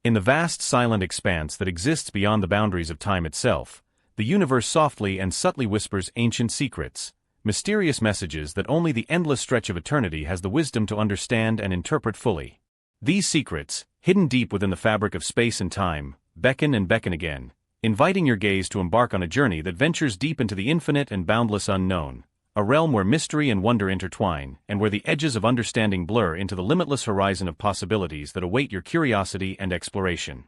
In the vast silent expanse that exists beyond the boundaries of time itself, the universe softly and subtly whispers ancient secrets, mysterious messages that only the endless stretch of eternity has the wisdom to understand and interpret fully. These secrets, hidden deep within the fabric of space and time, beckon and beckon again, inviting your gaze to embark on a journey that ventures deep into the infinite and boundless unknown, a realm where mystery and wonder intertwine, and where the edges of understanding blur into the limitless horizon of possibilities that await your curiosity and exploration.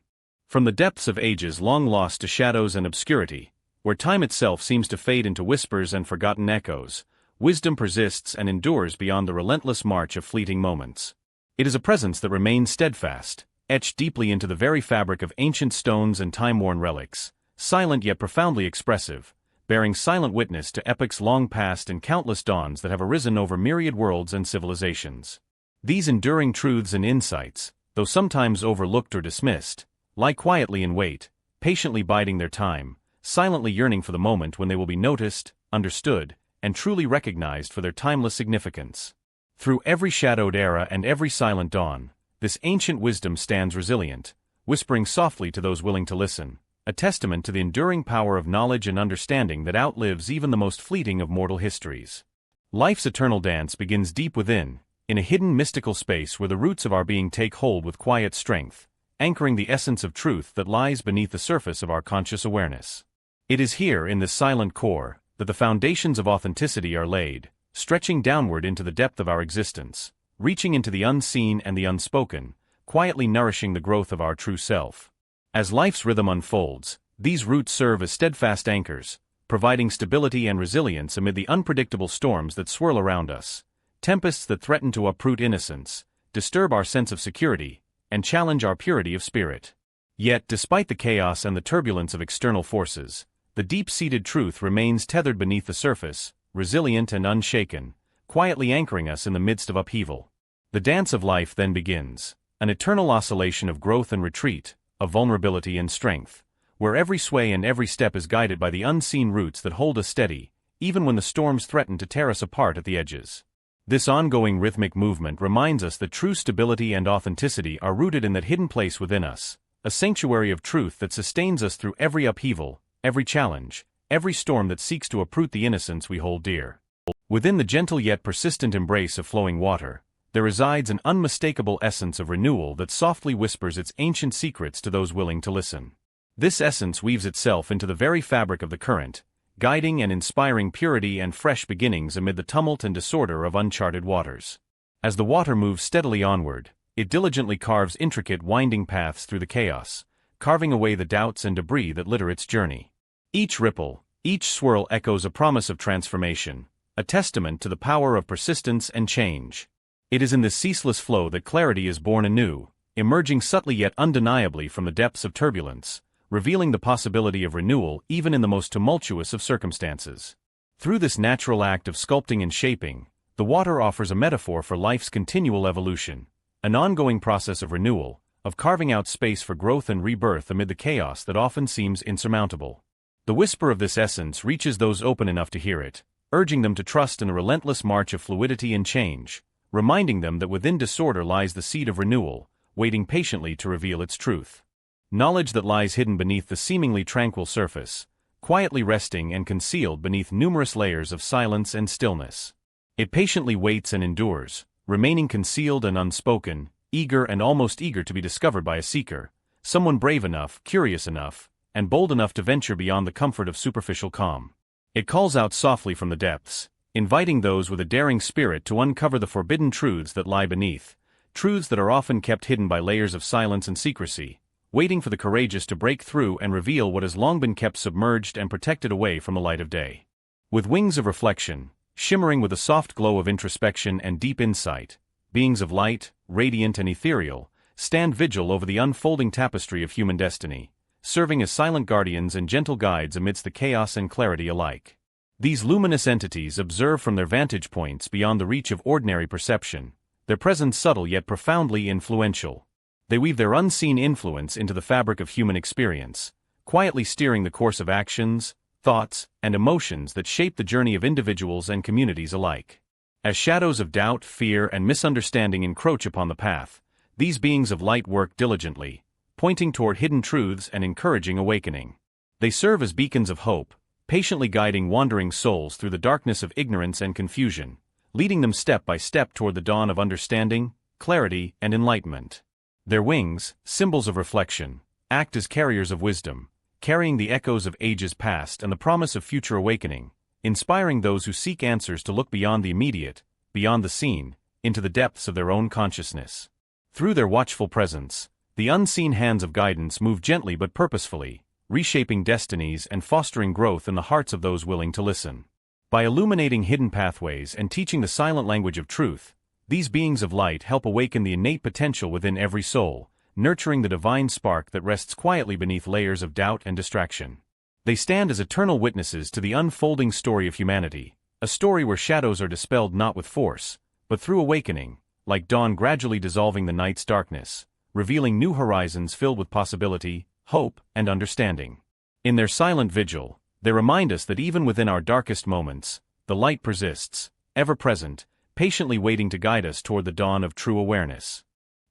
From the depths of ages long lost to shadows and obscurity, where time itself seems to fade into whispers and forgotten echoes, wisdom persists and endures beyond the relentless march of fleeting moments. It is a presence that remains steadfast, etched deeply into the very fabric of ancient stones and time-worn relics, silent yet profoundly expressive, bearing silent witness to epochs long past and countless dawns that have arisen over myriad worlds and civilizations. These enduring truths and insights, though sometimes overlooked or dismissed, lie quietly in wait, patiently biding their time, silently yearning for the moment when they will be noticed, understood, and truly recognized for their timeless significance. Through every shadowed era and every silent dawn, this ancient wisdom stands resilient, whispering softly to those willing to listen, a testament to the enduring power of knowledge and understanding that outlives even the most fleeting of mortal histories. Life's eternal dance begins deep within, in a hidden mystical space where the roots of our being take hold with quiet strength, anchoring the essence of truth that lies beneath the surface of our conscious awareness. It is here, in this silent core, that the foundations of authenticity are laid, stretching downward into the depth of our existence, reaching into the unseen and the unspoken, quietly nourishing the growth of our true self. As life's rhythm unfolds, these roots serve as steadfast anchors, providing stability and resilience amid the unpredictable storms that swirl around us, tempests that threaten to uproot innocence, disturb our sense of security, and challenge our purity of spirit. Yet, despite the chaos and the turbulence of external forces, the deep-seated truth remains tethered beneath the surface, resilient and unshaken, quietly anchoring us in the midst of upheaval. The dance of life then begins, an eternal oscillation of growth and retreat, of vulnerability and strength, where every sway and every step is guided by the unseen roots that hold us steady, even when the storms threaten to tear us apart at the edges. This ongoing rhythmic movement reminds us that true stability and authenticity are rooted in that hidden place within us, a sanctuary of truth that sustains us through every upheaval, every challenge, every storm that seeks to uproot the innocence we hold dear. Within the gentle yet persistent embrace of flowing water, there resides an unmistakable essence of renewal that softly whispers its ancient secrets to those willing to listen. This essence weaves itself into the very fabric of the current, guiding and inspiring purity and fresh beginnings amid the tumult and disorder of uncharted waters. As the water moves steadily onward, it diligently carves intricate winding paths through the chaos, carving away the doubts and debris that litter its journey. Each ripple, each swirl echoes a promise of transformation, a testament to the power of persistence and change. It is in this ceaseless flow that clarity is born anew, emerging subtly yet undeniably from the depths of turbulence, revealing the possibility of renewal even in the most tumultuous of circumstances. Through this natural act of sculpting and shaping, the water offers a metaphor for life's continual evolution, an ongoing process of renewal, of carving out space for growth and rebirth amid the chaos that often seems insurmountable. The whisper of this essence reaches those open enough to hear it, urging them to trust in the relentless march of fluidity and change, reminding them that within disorder lies the seed of renewal, waiting patiently to reveal its truth. Knowledge that lies hidden beneath the seemingly tranquil surface, quietly resting and concealed beneath numerous layers of silence and stillness. It patiently waits and endures, remaining concealed and unspoken, eager and almost eager to be discovered by a seeker, someone brave enough, curious enough, and bold enough to venture beyond the comfort of superficial calm. It calls out softly from the depths, inviting those with a daring spirit to uncover the forbidden truths that lie beneath, truths that are often kept hidden by layers of silence and secrecy, waiting for the courageous to break through and reveal what has long been kept submerged and protected away from the light of day. With wings of reflection, shimmering with a soft glow of introspection and deep insight, beings of light, radiant and ethereal, stand vigil over the unfolding tapestry of human destiny, serving as silent guardians and gentle guides amidst the chaos and clarity alike. These luminous entities observe from their vantage points beyond the reach of ordinary perception, their presence subtle yet profoundly influential. They weave their unseen influence into the fabric of human experience, quietly steering the course of actions, thoughts, and emotions that shape the journey of individuals and communities alike. As shadows of doubt, fear, and misunderstanding encroach upon the path, these beings of light work diligently, pointing toward hidden truths and encouraging awakening. They serve as beacons of hope, patiently guiding wandering souls through the darkness of ignorance and confusion, leading them step by step toward the dawn of understanding, clarity, and enlightenment. Their wings, symbols of reflection, act as carriers of wisdom, carrying the echoes of ages past and the promise of future awakening, inspiring those who seek answers to look beyond the immediate, beyond the seen, into the depths of their own consciousness. Through their watchful presence, the unseen hands of guidance move gently but purposefully, reshaping destinies and fostering growth in the hearts of those willing to listen. By illuminating hidden pathways and teaching the silent language of truth, these beings of light help awaken the innate potential within every soul, nurturing the divine spark that rests quietly beneath layers of doubt and distraction. They stand as eternal witnesses to the unfolding story of humanity, a story where shadows are dispelled not with force, but through awakening, like dawn gradually dissolving the night's darkness, revealing new horizons filled with possibility, hope, and understanding. In their silent vigil, they remind us that even within our darkest moments, the light persists, ever present, patiently waiting to guide us toward the dawn of true awareness.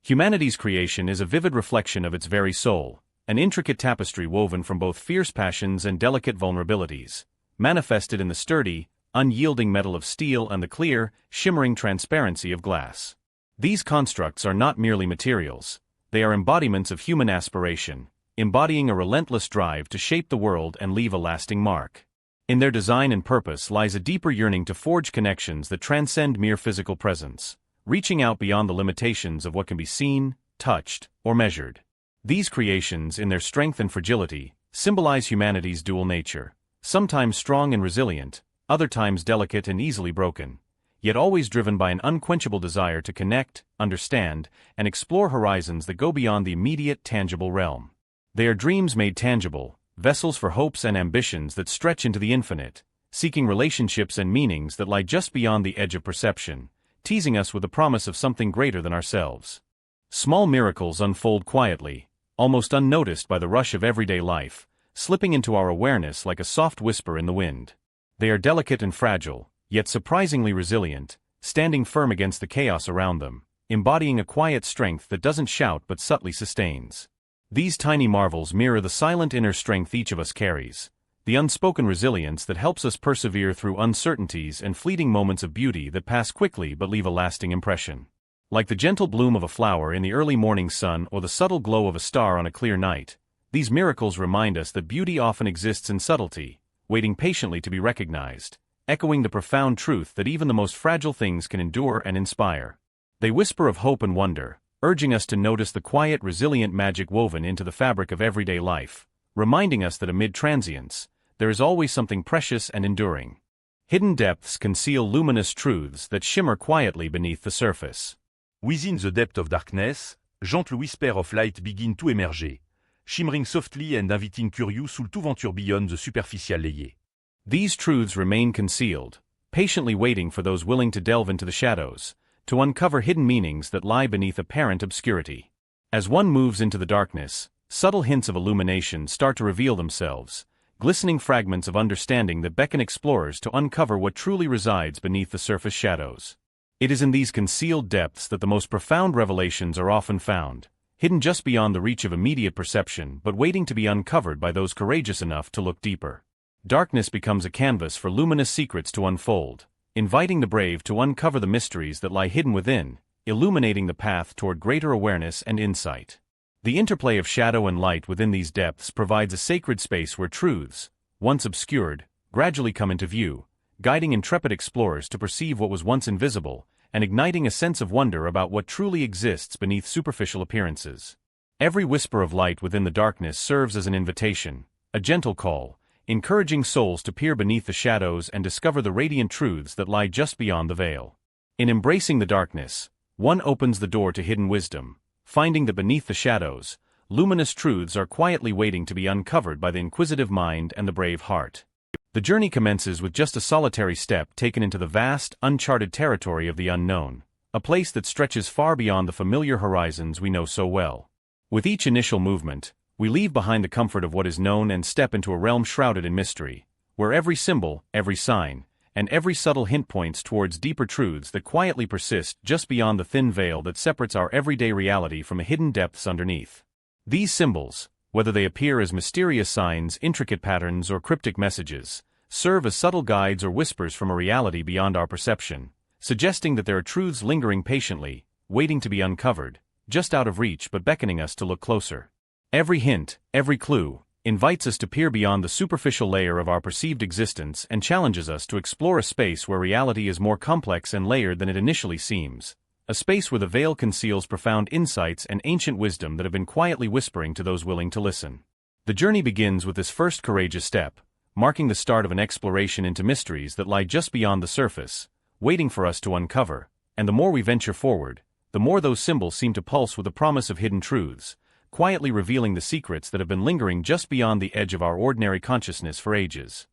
Humanity's creation is a vivid reflection of its very soul, an intricate tapestry woven from both fierce passions and delicate vulnerabilities, manifested in the sturdy, unyielding metal of steel and the clear, shimmering transparency of glass. These constructs are not merely materials, they are embodiments of human aspiration, embodying a relentless drive to shape the world and leave a lasting mark. In their design and purpose lies a deeper yearning to forge connections that transcend mere physical presence, reaching out beyond the limitations of what can be seen, touched, or measured. These creations, in their strength and fragility, symbolize humanity's dual nature, sometimes strong and resilient, other times delicate and easily broken, yet always driven by an unquenchable desire to connect, understand, and explore horizons that go beyond the immediate, tangible realm. They are dreams made tangible, vessels for hopes and ambitions that stretch into the infinite, seeking relationships and meanings that lie just beyond the edge of perception, teasing us with the promise of something greater than ourselves. Small miracles unfold quietly, almost unnoticed by the rush of everyday life, slipping into our awareness like a soft whisper in the wind. They are delicate and fragile, yet surprisingly resilient, standing firm against the chaos around them, embodying a quiet strength that doesn't shout but subtly sustains. These tiny marvels mirror the silent inner strength each of us carries, the unspoken resilience that helps us persevere through uncertainties and fleeting moments of beauty that pass quickly but leave a lasting impression. Like the gentle bloom of a flower in the early morning sun or the subtle glow of a star on a clear night, these miracles remind us that beauty often exists in subtlety, waiting patiently to be recognized, echoing the profound truth that even the most fragile things can endure and inspire. They whisper of hope and wonder, urging us to notice the quiet, resilient magic woven into the fabric of everyday life, reminding us that amid transience, there is always something precious and enduring. Hidden depths conceal luminous truths that shimmer quietly beneath the surface. Within the depth of darkness, gentle whispers of light begin to emerger, shimmering softly and inviting curious sous le tout vent tourbillon the superficial layer. These truths remain concealed, patiently waiting for those willing to delve into the shadows, to uncover hidden meanings that lie beneath apparent obscurity. As one moves into the darkness, subtle hints of illumination start to reveal themselves, glistening fragments of understanding that beckon explorers to uncover what truly resides beneath the surface shadows. It is in these concealed depths that the most profound revelations are often found, hidden just beyond the reach of immediate perception but waiting to be uncovered by those courageous enough to look deeper. Darkness becomes a canvas for luminous secrets to unfold, inviting the brave to uncover the mysteries that lie hidden within, illuminating the path toward greater awareness and insight. The interplay of shadow and light within these depths provides a sacred space where truths, once obscured, gradually come into view, guiding intrepid explorers to perceive what was once invisible, and igniting a sense of wonder about what truly exists beneath superficial appearances. Every whisper of light within the darkness serves as an invitation, a gentle call, encouraging souls to peer beneath the shadows and discover the radiant truths that lie just beyond the veil. In embracing the darkness, one opens the door to hidden wisdom, finding that beneath the shadows, luminous truths are quietly waiting to be uncovered by the inquisitive mind and the brave heart. The journey commences with just a solitary step taken into the vast, uncharted territory of the unknown, a place that stretches far beyond the familiar horizons we know so well. With each initial movement, we leave behind the comfort of what is known and step into a realm shrouded in mystery, where every symbol, every sign, and every subtle hint points towards deeper truths that quietly persist just beyond the thin veil that separates our everyday reality from the hidden depths underneath. These symbols, whether they appear as mysterious signs, intricate patterns, or cryptic messages, serve as subtle guides or whispers from a reality beyond our perception, suggesting that there are truths lingering patiently, waiting to be uncovered, just out of reach but beckoning us to look closer. Every hint, every clue, invites us to peer beyond the superficial layer of our perceived existence and challenges us to explore a space where reality is more complex and layered than it initially seems. A space where the veil conceals profound insights and ancient wisdom that have been quietly whispering to those willing to listen. The journey begins with this first courageous step, marking the start of an exploration into mysteries that lie just beyond the surface, waiting for us to uncover, and the more we venture forward, the more those symbols seem to pulse with the promise of hidden truths, quietly revealing the secrets that have been lingering just beyond the edge of our ordinary consciousness for ages.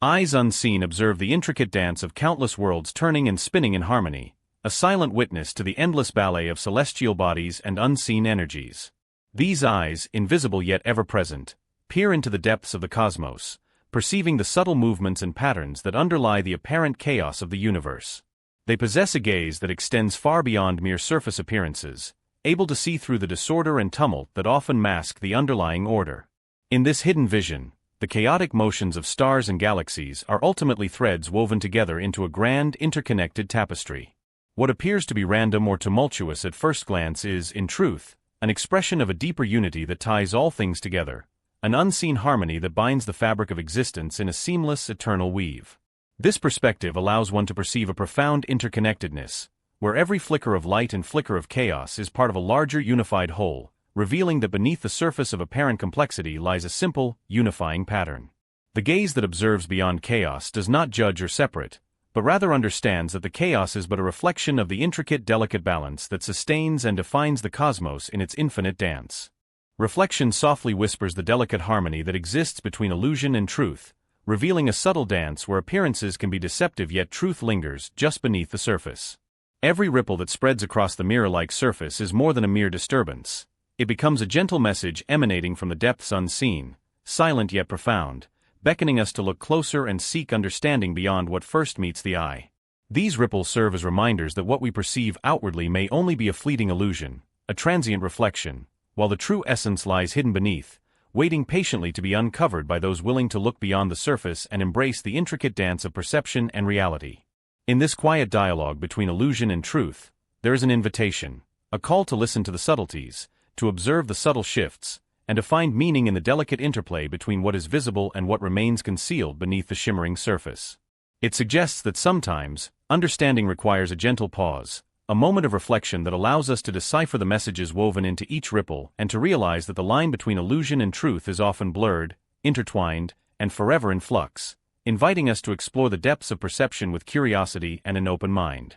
Eyes unseen observe the intricate dance of countless worlds turning and spinning in harmony, a silent witness to the endless ballet of celestial bodies and unseen energies. These eyes, invisible yet ever-present, peer into the depths of the cosmos, perceiving the subtle movements and patterns that underlie the apparent chaos of the universe. They possess a gaze that extends far beyond mere surface appearances, able to see through the disorder and tumult that often mask the underlying order. In this hidden vision, the chaotic motions of stars and galaxies are ultimately threads woven together into a grand, interconnected tapestry. What appears to be random or tumultuous at first glance is, in truth, an expression of a deeper unity that ties all things together, an unseen harmony that binds the fabric of existence in a seamless, eternal weave. This perspective allows one to perceive a profound interconnectedness, where every flicker of light and flicker of chaos is part of a larger unified whole, revealing that beneath the surface of apparent complexity lies a simple, unifying pattern. The gaze that observes beyond chaos does not judge or separate, but rather understands that the chaos is but a reflection of the intricate, delicate balance that sustains and defines the cosmos in its infinite dance. Reflection softly whispers the delicate harmony that exists between illusion and truth, revealing a subtle dance where appearances can be deceptive yet truth lingers just beneath the surface. Every ripple that spreads across the mirror-like surface is more than a mere disturbance. It becomes a gentle message emanating from the depths unseen, silent yet profound, beckoning us to look closer and seek understanding beyond what first meets the eye. These ripples serve as reminders that what we perceive outwardly may only be a fleeting illusion, a transient reflection, while the true essence lies hidden beneath, waiting patiently to be uncovered by those willing to look beyond the surface and embrace the intricate dance of perception and reality. In this quiet dialogue between illusion and truth, there is an invitation, a call to listen to the subtleties, to observe the subtle shifts, and to find meaning in the delicate interplay between what is visible and what remains concealed beneath the shimmering surface. It suggests that sometimes, understanding requires a gentle pause, a moment of reflection that allows us to decipher the messages woven into each ripple and to realize that the line between illusion and truth is often blurred, intertwined, and forever in flux, inviting us to explore the depths of perception with curiosity and an open mind.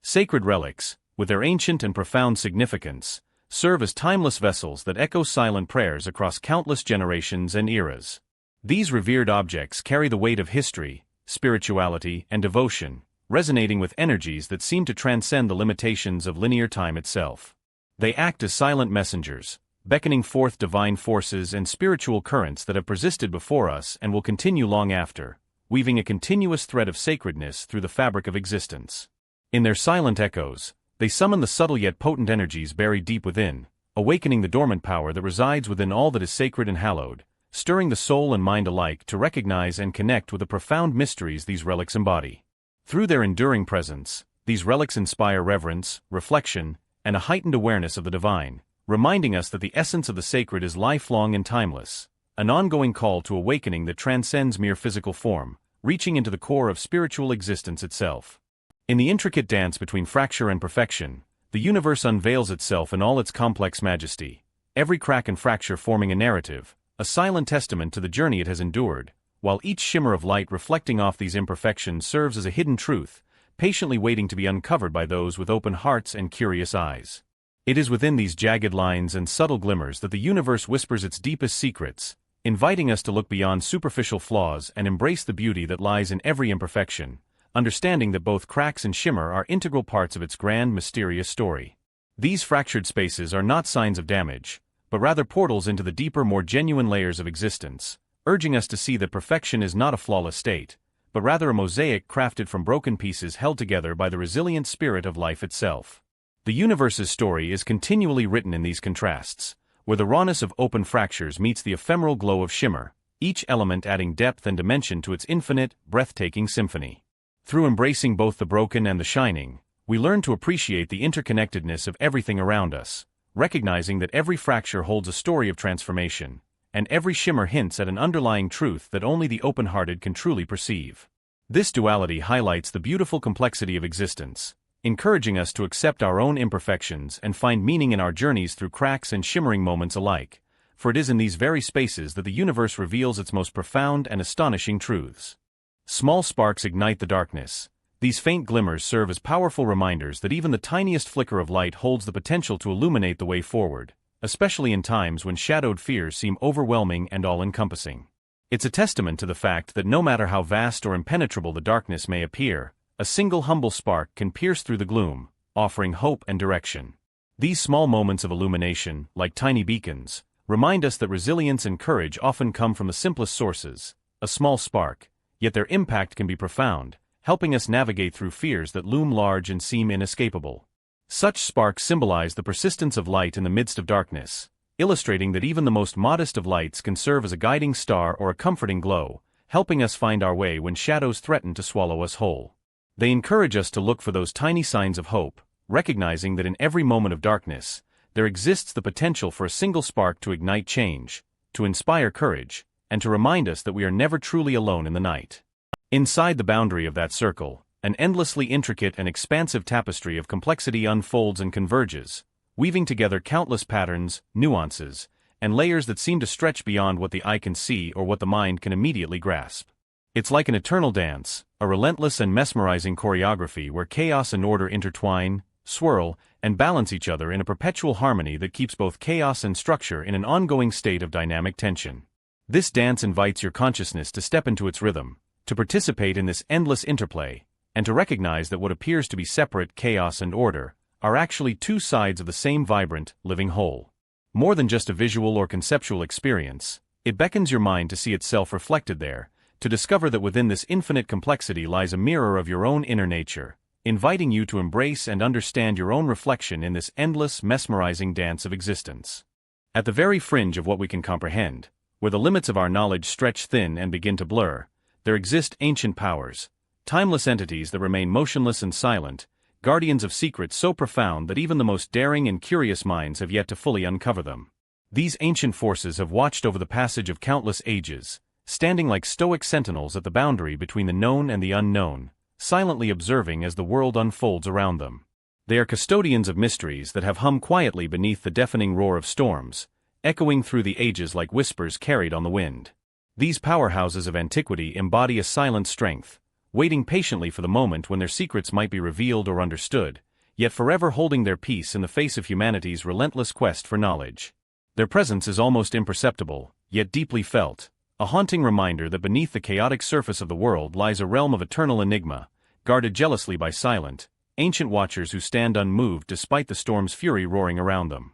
Sacred relics, with their ancient and profound significance, serve as timeless vessels that echo silent prayers across countless generations and eras. These revered objects carry the weight of history, spirituality, and devotion, resonating with energies that seem to transcend the limitations of linear time itself. They act as silent messengers, beckoning forth divine forces and spiritual currents that have persisted before us and will continue long after, weaving a continuous thread of sacredness through the fabric of existence. In their silent echoes, they summon the subtle yet potent energies buried deep within, awakening the dormant power that resides within all that is sacred and hallowed, stirring the soul and mind alike to recognize and connect with the profound mysteries these relics embody. Through their enduring presence, these relics inspire reverence, reflection, and a heightened awareness of the divine, reminding us that the essence of the sacred is lifelong and timeless, an ongoing call to awakening that transcends mere physical form, reaching into the core of spiritual existence itself. In the intricate dance between fracture and perfection, the universe unveils itself in all its complex majesty, every crack and fracture forming a narrative, a silent testament to the journey it has endured, while each shimmer of light reflecting off these imperfections serves as a hidden truth, patiently waiting to be uncovered by those with open hearts and curious eyes. It is within these jagged lines and subtle glimmers that the universe whispers its deepest secrets, inviting us to look beyond superficial flaws and embrace the beauty that lies in every imperfection, understanding that both cracks and shimmer are integral parts of its grand, mysterious story. These fractured spaces are not signs of damage, but rather portals into the deeper, more genuine layers of existence, urging us to see that perfection is not a flawless state, but rather a mosaic crafted from broken pieces held together by the resilient spirit of life itself. The universe's story is continually written in these contrasts, where the rawness of open fractures meets the ephemeral glow of shimmer, each element adding depth and dimension to its infinite, breathtaking symphony. Through embracing both the broken and the shining, we learn to appreciate the interconnectedness of everything around us, recognizing that every fracture holds a story of transformation, and every shimmer hints at an underlying truth that only the open-hearted can truly perceive. This duality highlights the beautiful complexity of existence, encouraging us to accept our own imperfections and find meaning in our journeys through cracks and shimmering moments alike, for it is in these very spaces that the universe reveals its most profound and astonishing truths. Small sparks ignite the darkness. These faint glimmers serve as powerful reminders that even the tiniest flicker of light holds the potential to illuminate the way forward, especially in times when shadowed fears seem overwhelming and all-encompassing. It's a testament to the fact that no matter how vast or impenetrable the darkness may appear, a single humble spark can pierce through the gloom, offering hope and direction. These small moments of illumination, like tiny beacons, remind us that resilience and courage often come from the simplest sources, a small spark, yet their impact can be profound, helping us navigate through fears that loom large and seem inescapable. Such sparks symbolize the persistence of light in the midst of darkness, illustrating that even the most modest of lights can serve as a guiding star or a comforting glow, helping us find our way when shadows threaten to swallow us whole. They encourage us to look for those tiny signs of hope, recognizing that in every moment of darkness, there exists the potential for a single spark to ignite change, to inspire courage, and to remind us that we are never truly alone in the night. Inside the boundary of that circle, an endlessly intricate and expansive tapestry of complexity unfolds and converges, weaving together countless patterns, nuances, and layers that seem to stretch beyond what the eye can see or what the mind can immediately grasp. It's like an eternal dance, a relentless and mesmerizing choreography where chaos and order intertwine, swirl, and balance each other in a perpetual harmony that keeps both chaos and structure in an ongoing state of dynamic tension. This dance invites your consciousness to step into its rhythm, to participate in this endless interplay, and to recognize that what appears to be separate chaos and order are actually two sides of the same vibrant, living whole. More than just a visual or conceptual experience, it beckons your mind to see itself reflected there, to discover that within this infinite complexity lies a mirror of your own inner nature, inviting you to embrace and understand your own reflection in this endless, mesmerizing dance of existence. At the very fringe of what we can comprehend, where the limits of our knowledge stretch thin and begin to blur, there exist ancient powers, timeless entities that remain motionless and silent, guardians of secrets so profound that even the most daring and curious minds have yet to fully uncover them. These ancient forces have watched over the passage of countless ages, standing like stoic sentinels at the boundary between the known and the unknown, silently observing as the world unfolds around them. They are custodians of mysteries that have hummed quietly beneath the deafening roar of storms, echoing through the ages like whispers carried on the wind. These powerhouses of antiquity embody a silent strength, waiting patiently for the moment when their secrets might be revealed or understood, yet forever holding their peace in the face of humanity's relentless quest for knowledge. Their presence is almost imperceptible, yet deeply felt, a haunting reminder that beneath the chaotic surface of the world lies a realm of eternal enigma, guarded jealously by silent, ancient watchers who stand unmoved despite the storm's fury roaring around them.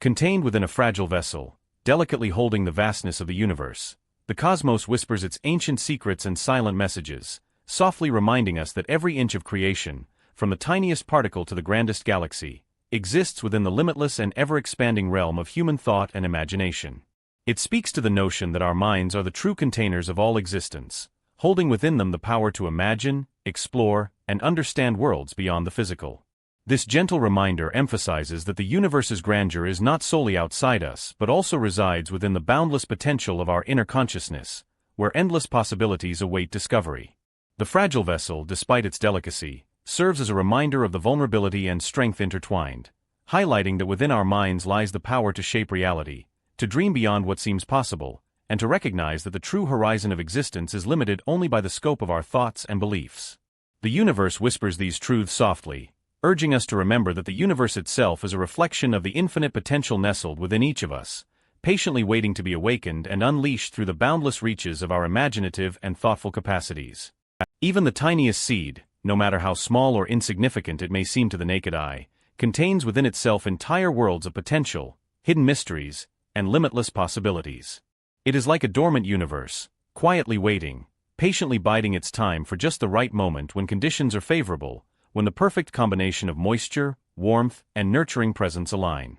Contained within a fragile vessel, delicately holding the vastness of the universe, the cosmos whispers its ancient secrets and silent messages, softly reminding us that every inch of creation, from the tiniest particle to the grandest galaxy, exists within the limitless and ever-expanding realm of human thought and imagination. It speaks to the notion that our minds are the true containers of all existence, holding within them the power to imagine, explore, and understand worlds beyond the physical. This gentle reminder emphasizes that the universe's grandeur is not solely outside us but also resides within the boundless potential of our inner consciousness, where endless possibilities await discovery. The fragile vessel, despite its delicacy, serves as a reminder of the vulnerability and strength intertwined, highlighting that within our minds lies the power to shape reality, to dream beyond what seems possible, and to recognize that the true horizon of existence is limited only by the scope of our thoughts and beliefs. The universe whispers these truths softly, urging us to remember that the universe itself is a reflection of the infinite potential nestled within each of us, patiently waiting to be awakened and unleashed through the boundless reaches of our imaginative and thoughtful capacities. Even the tiniest seed, no matter how small or insignificant it may seem to the naked eye, contains within itself entire worlds of potential, hidden mysteries, and limitless possibilities. It is like a dormant universe, quietly waiting, patiently biding its time for just the right moment when conditions are favorable, when the perfect combination of moisture, warmth, and nurturing presence align.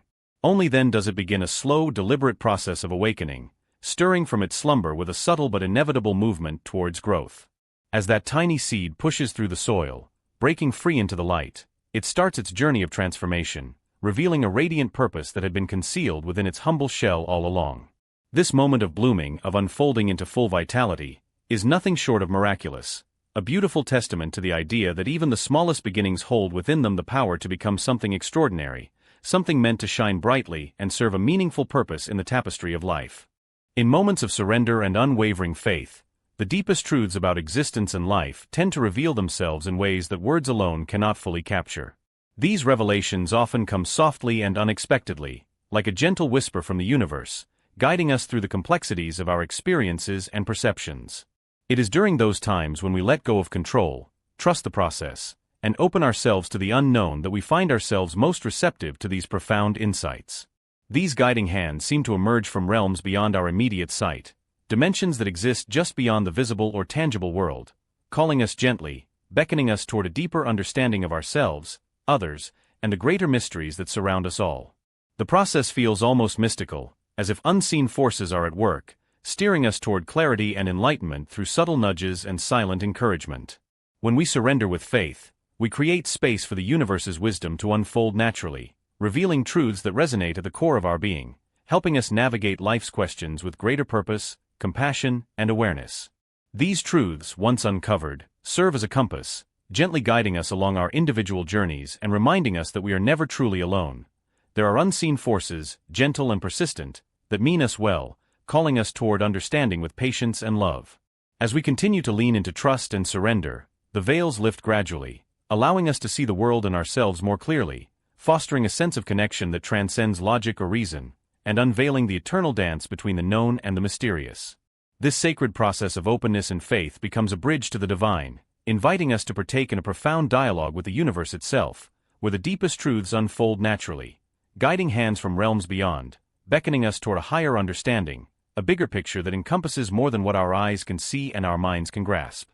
Only then does it begin a slow, deliberate process of awakening, stirring from its slumber with a subtle but inevitable movement towards growth. As that tiny seed pushes through the soil, breaking free into the light, it starts its journey of transformation, revealing a radiant purpose that had been concealed within its humble shell all along. This moment of blooming, of unfolding into full vitality, is nothing short of miraculous, a beautiful testament to the idea that even the smallest beginnings hold within them the power to become something extraordinary, something meant to shine brightly and serve a meaningful purpose in the tapestry of life. In moments of surrender and unwavering faith, the deepest truths about existence and life tend to reveal themselves in ways that words alone cannot fully capture. These revelations often come softly and unexpectedly, like a gentle whisper from the universe, guiding us through the complexities of our experiences and perceptions. It is during those times when we let go of control, trust the process, and open ourselves to the unknown that we find ourselves most receptive to these profound insights. These guiding hands seem to emerge from realms beyond our immediate sight, dimensions that exist just beyond the visible or tangible world, calling us gently, beckoning us toward a deeper understanding of ourselves, others, and the greater mysteries that surround us all. The process feels almost mystical, as if unseen forces are at work, steering us toward clarity and enlightenment through subtle nudges and silent encouragement. When we surrender with faith, we create space for the universe's wisdom to unfold naturally, revealing truths that resonate at the core of our being, helping us navigate life's questions with greater purpose, compassion, and awareness. These truths, once uncovered, serve as a compass, gently guiding us along our individual journeys and reminding us that we are never truly alone. There are unseen forces, gentle and persistent, that mean us well, calling us toward understanding with patience and love. As we continue to lean into trust and surrender, the veils lift gradually, allowing us to see the world and ourselves more clearly, fostering a sense of connection that transcends logic or reason, and unveiling the eternal dance between the known and the mysterious. This sacred process of openness and faith becomes a bridge to the divine, inviting us to partake in a profound dialogue with the universe itself, where the deepest truths unfold naturally, guiding hands from realms beyond, beckoning us toward a higher understanding, a bigger picture that encompasses more than what our eyes can see and our minds can grasp.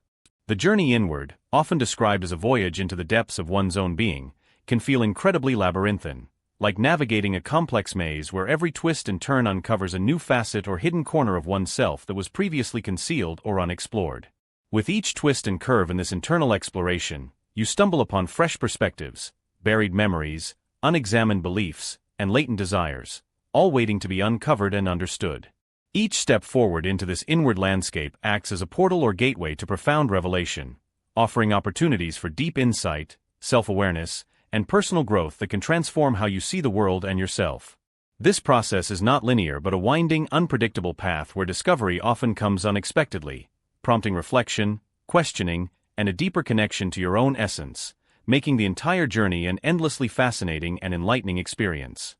The journey inward, often described as a voyage into the depths of one's own being, can feel incredibly labyrinthine, like navigating a complex maze where every twist and turn uncovers a new facet or hidden corner of oneself that was previously concealed or unexplored. With each twist and curve in this internal exploration, you stumble upon fresh perspectives, buried memories, unexamined beliefs, and latent desires, all waiting to be uncovered and understood. Each step forward into this inward landscape acts as a portal or gateway to profound revelation, offering opportunities for deep insight, self-awareness, and personal growth that can transform how you see the world and yourself. This process is not linear but a winding, unpredictable path where discovery often comes unexpectedly, prompting reflection, questioning, and a deeper connection to your own essence, making the entire journey an endlessly fascinating and enlightening experience.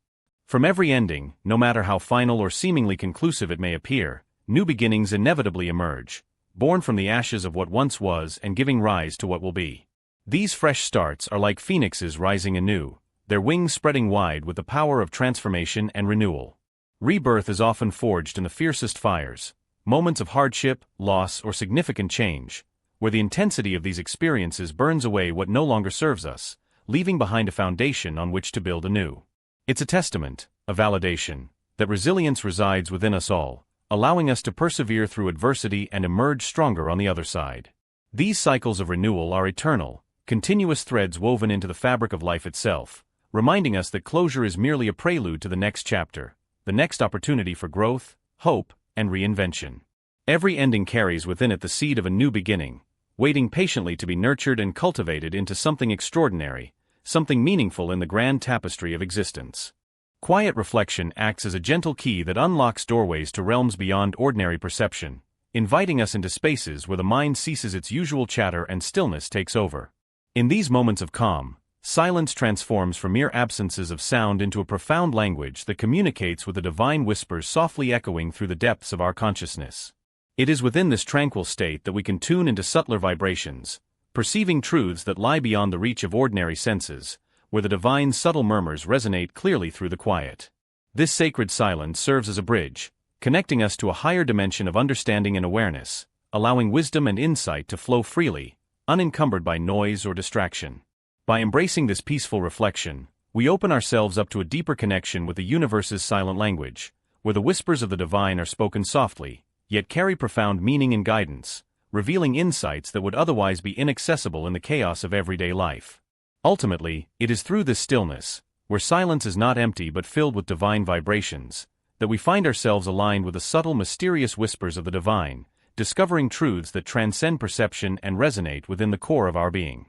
From every ending, no matter how final or seemingly conclusive it may appear, new beginnings inevitably emerge, born from the ashes of what once was and giving rise to what will be. These fresh starts are like phoenixes rising anew, their wings spreading wide with the power of transformation and renewal. Rebirth is often forged in the fiercest fires, moments of hardship, loss, or significant change, where the intensity of these experiences burns away what no longer serves us, leaving behind a foundation on which to build anew. It's a testament, a validation, that resilience resides within us all, allowing us to persevere through adversity and emerge stronger on the other side. These cycles of renewal are eternal, continuous threads woven into the fabric of life itself, reminding us that closure is merely a prelude to the next chapter, the next opportunity for growth, hope, and reinvention. Every ending carries within it the seed of a new beginning, waiting patiently to be nurtured and cultivated into something extraordinary, something meaningful in the grand tapestry of existence. Quiet reflection acts as a gentle key that unlocks doorways to realms beyond ordinary perception, inviting us into spaces where the mind ceases its usual chatter and stillness takes over. In these moments of calm, silence transforms from mere absences of sound into a profound language that communicates with the divine whispers softly echoing through the depths of our consciousness. It is within this tranquil state that we can tune into subtler vibrations, perceiving truths that lie beyond the reach of ordinary senses, where the divine's subtle murmurs resonate clearly through the quiet. This sacred silence serves as a bridge, connecting us to a higher dimension of understanding and awareness, allowing wisdom and insight to flow freely, unencumbered by noise or distraction. By embracing this peaceful reflection, We open ourselves up to a deeper connection with the universe's silent language, where the whispers of the divine are spoken softly, yet carry profound meaning and guidance, revealing insights that would otherwise be inaccessible in the chaos of everyday life. Ultimately, it is through this stillness, where silence is not empty but filled with divine vibrations, that we find ourselves aligned with the subtle, mysterious whispers of the divine, discovering truths that transcend perception and resonate within the core of our being.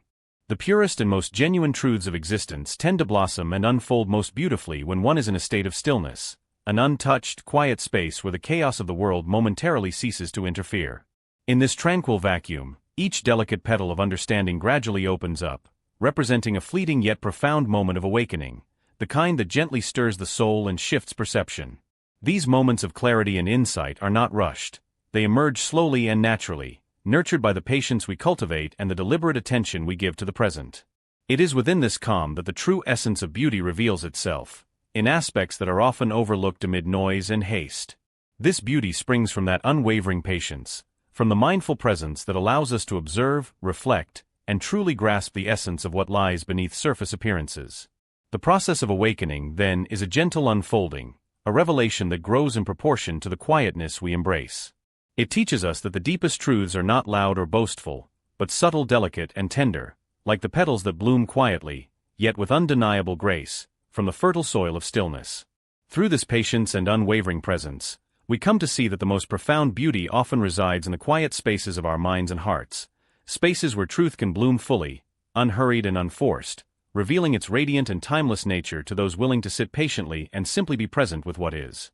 The purest and most genuine truths of existence tend to blossom and unfold most beautifully when one is in a state of stillness, an untouched, quiet space where the chaos of the world momentarily ceases to interfere. In this tranquil vacuum, each delicate petal of understanding gradually opens up, representing a fleeting yet profound moment of awakening, the kind that gently stirs the soul and shifts perception. These moments of clarity and insight are not rushed. They emerge slowly and naturally, nurtured by the patience we cultivate and the deliberate attention we give to the present. It is within this calm that the true essence of beauty reveals itself, in aspects that are often overlooked amid noise and haste. This beauty springs from that unwavering patience, from the mindful presence that allows us to observe, reflect, and truly grasp the essence of what lies beneath surface appearances. The process of awakening, then, is a gentle unfolding, a revelation that grows in proportion to the quietness we embrace. It teaches us that the deepest truths are not loud or boastful, but subtle, delicate, and tender, like the petals that bloom quietly, yet with undeniable grace, from the fertile soil of stillness. Through this patience and unwavering presence, we come to see that the most profound beauty often resides in the quiet spaces of our minds and hearts, spaces where truth can bloom fully, unhurried and unforced, revealing its radiant and timeless nature to those willing to sit patiently and simply be present with what is.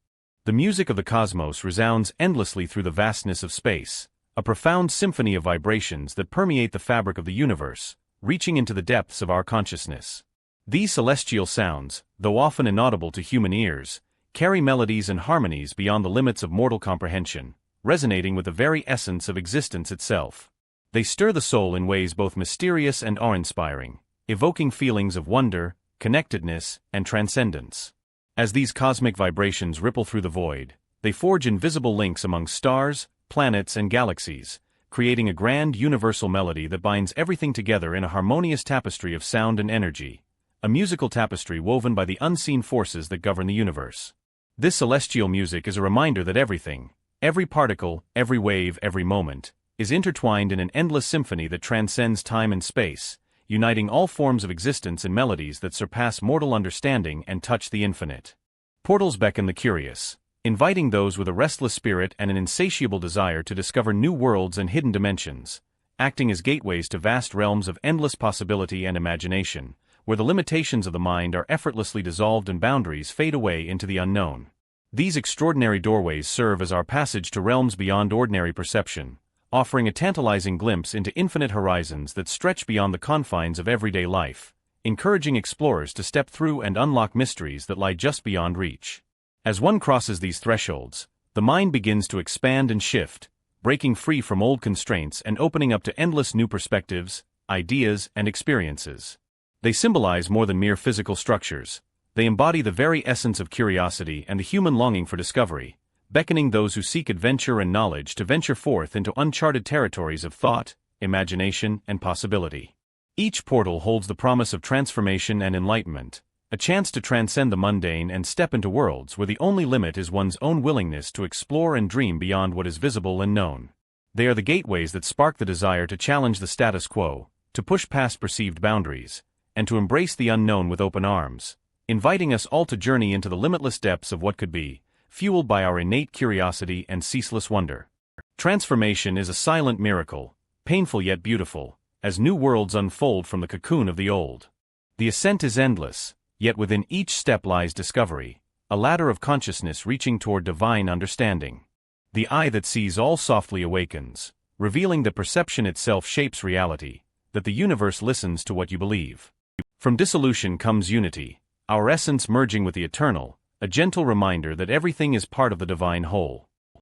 The music of the cosmos resounds endlessly through the vastness of space, a profound symphony of vibrations that permeate the fabric of the universe, reaching into the depths of our consciousness. These celestial sounds, though often inaudible to human ears, carry melodies and harmonies beyond the limits of mortal comprehension, resonating with the very essence of existence itself. They stir the soul in ways both mysterious and awe-inspiring, evoking feelings of wonder, connectedness, and transcendence. As these cosmic vibrations ripple through the void, they forge invisible links among stars, planets, and galaxies, creating a grand universal melody that binds everything together in a harmonious tapestry of sound and energy, a musical tapestry woven by the unseen forces that govern the universe. This celestial music is a reminder that everything, every particle, every wave, every moment, is intertwined in an endless symphony that transcends time and space, uniting all forms of existence in melodies that surpass mortal understanding and touch the infinite. Portals beckon the curious, inviting those with a restless spirit and an insatiable desire to discover new worlds and hidden dimensions, acting as gateways to vast realms of endless possibility and imagination, where the limitations of the mind are effortlessly dissolved and boundaries fade away into the unknown. These extraordinary doorways serve as our passage to realms beyond ordinary perception, offering a tantalizing glimpse into infinite horizons that stretch beyond the confines of everyday life, encouraging explorers to step through and unlock mysteries that lie just beyond reach. As one crosses these thresholds, the mind begins to expand and shift, breaking free from old constraints and opening up to endless new perspectives, ideas, and experiences. They symbolize more than mere physical structures. They embody the very essence of curiosity and the human longing for discovery, beckoning those who seek adventure and knowledge to venture forth into uncharted territories of thought, imagination, and possibility. Each portal holds the promise of transformation and enlightenment, a chance to transcend the mundane and step into worlds where the only limit is one's own willingness to explore and dream beyond what is visible and known. They are the gateways that spark the desire to challenge the status quo, to push past perceived boundaries, and to embrace the unknown with open arms, inviting us all to journey into the limitless depths of what could be, fueled by our innate curiosity and ceaseless wonder. Transformation is a silent miracle, painful yet beautiful, as new worlds unfold from the cocoon of the old. The ascent is endless, yet within each step lies discovery, a ladder of consciousness reaching toward divine understanding. The eye that sees all softly awakens, revealing that perception itself shapes reality, that the universe listens to what you believe. From dissolution comes unity, our essence merging with the eternal, a gentle reminder that everything is part of the divine whole.